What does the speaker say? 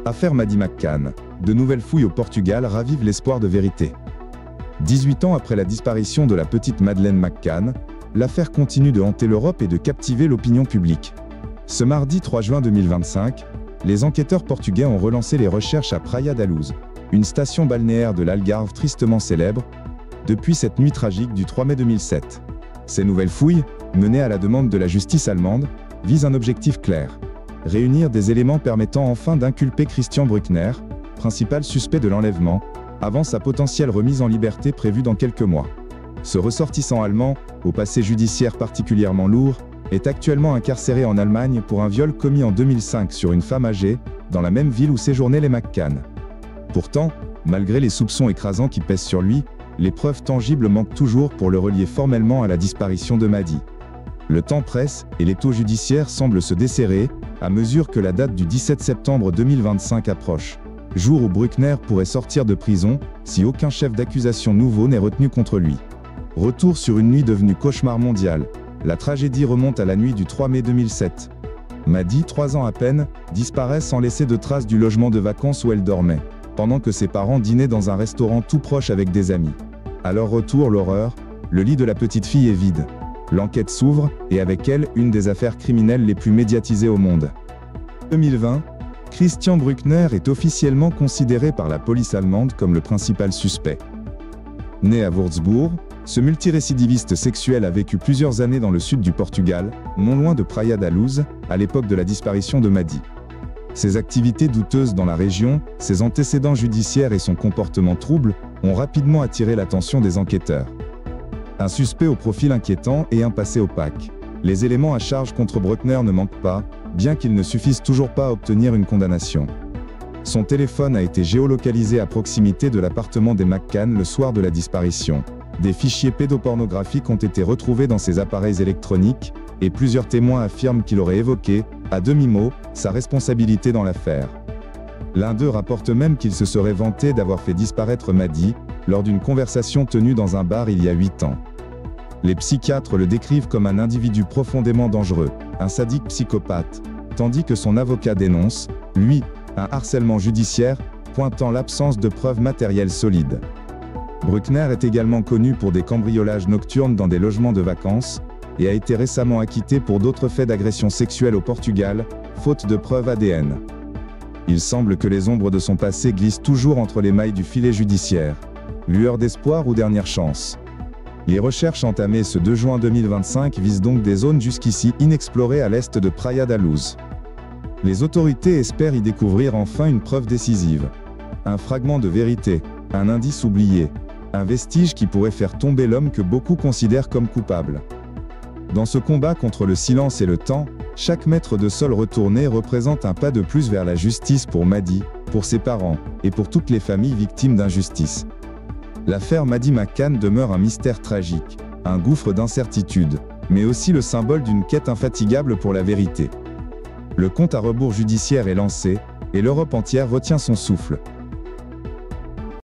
Affaire Maddie McCann. De nouvelles fouilles au Portugal ravivent l'espoir de vérité. 18 ans après la disparition de la petite Madeleine McCann, l'affaire continue de hanter l'Europe et de captiver l'opinion publique. Ce mardi 3 juin 2025, les enquêteurs portugais ont relancé les recherches à Praia da Luz, une station balnéaire de l'Algarve tristement célèbre, depuis cette nuit tragique du 3 mai 2007. Ces nouvelles fouilles, menées à la demande de la justice allemande, visent un objectif clair: réunir des éléments permettant enfin d'inculper Christian Bruckner, principal suspect de l'enlèvement, avant sa potentielle remise en liberté prévue dans quelques mois. Ce ressortissant allemand, au passé judiciaire particulièrement lourd, est actuellement incarcéré en Allemagne pour un viol commis en 2005 sur une femme âgée, dans la même ville où séjournaient les McCann. Pourtant, malgré les soupçons écrasants qui pèsent sur lui, les preuves tangibles manquent toujours pour le relier formellement à la disparition de Maddie. Le temps presse et l'étau judiciaire semble se desserrer, à mesure que la date du 17 septembre 2025 approche, jour où Bruckner pourrait sortir de prison, si aucun chef d'accusation nouveau n'est retenu contre lui. Retour sur une nuit devenue cauchemar mondial. La tragédie remonte à la nuit du 3 mai 2007. Maddie, 3 ans à peine, disparaît sans laisser de traces du logement de vacances où elle dormait, pendant que ses parents dînaient dans un restaurant tout proche avec des amis. À leur retour, l'horreur, le lit de la petite fille est vide. L'enquête s'ouvre, et avec elle, une des affaires criminelles les plus médiatisées au monde. 2020, Christian Bruckner est officiellement considéré par la police allemande comme le principal suspect. Né à Würzburg, ce multirécidiviste sexuel a vécu plusieurs années dans le sud du Portugal, non loin de Praia da Luz, à l'époque de la disparition de Maddie. Ses activités douteuses dans la région, ses antécédents judiciaires et son comportement trouble ont rapidement attiré l'attention des enquêteurs. Un suspect au profil inquiétant et un passé opaque. Les éléments à charge contre Bruckner ne manquent pas, bien qu'ils ne suffisent toujours pas à obtenir une condamnation. Son téléphone a été géolocalisé à proximité de l'appartement des McCann le soir de la disparition. Des fichiers pédopornographiques ont été retrouvés dans ses appareils électroniques, et plusieurs témoins affirment qu'il aurait évoqué, à demi-mot, sa responsabilité dans l'affaire. L'un d'eux rapporte même qu'il se serait vanté d'avoir fait disparaître Maddie, lors d'une conversation tenue dans un bar il y a 8 ans. Les psychiatres le décrivent comme un individu profondément dangereux, un sadique psychopathe, tandis que son avocat dénonce, lui, un harcèlement judiciaire, pointant l'absence de preuves matérielles solides. Bruckner est également connu pour des cambriolages nocturnes dans des logements de vacances, et a été récemment acquitté pour d'autres faits d'agression sexuelle au Portugal, faute de preuves ADN. Il semble que les ombres de son passé glissent toujours entre les mailles du filet judiciaire. Lueur d'espoir ou dernière chance? Les recherches entamées ce 2 juin 2025 visent donc des zones jusqu'ici inexplorées à l'est de Praia da Luz. Les autorités espèrent y découvrir enfin une preuve décisive. Un fragment de vérité, un indice oublié, un vestige qui pourrait faire tomber l'homme que beaucoup considèrent comme coupable. Dans ce combat contre le silence et le temps, chaque mètre de sol retourné représente un pas de plus vers la justice pour Maddie, pour ses parents, et pour toutes les familles victimes d'injustice. L'affaire Maddie McCann demeure un mystère tragique, un gouffre d'incertitude, mais aussi le symbole d'une quête infatigable pour la vérité. Le compte à rebours judiciaire est lancé, et l'Europe entière retient son souffle.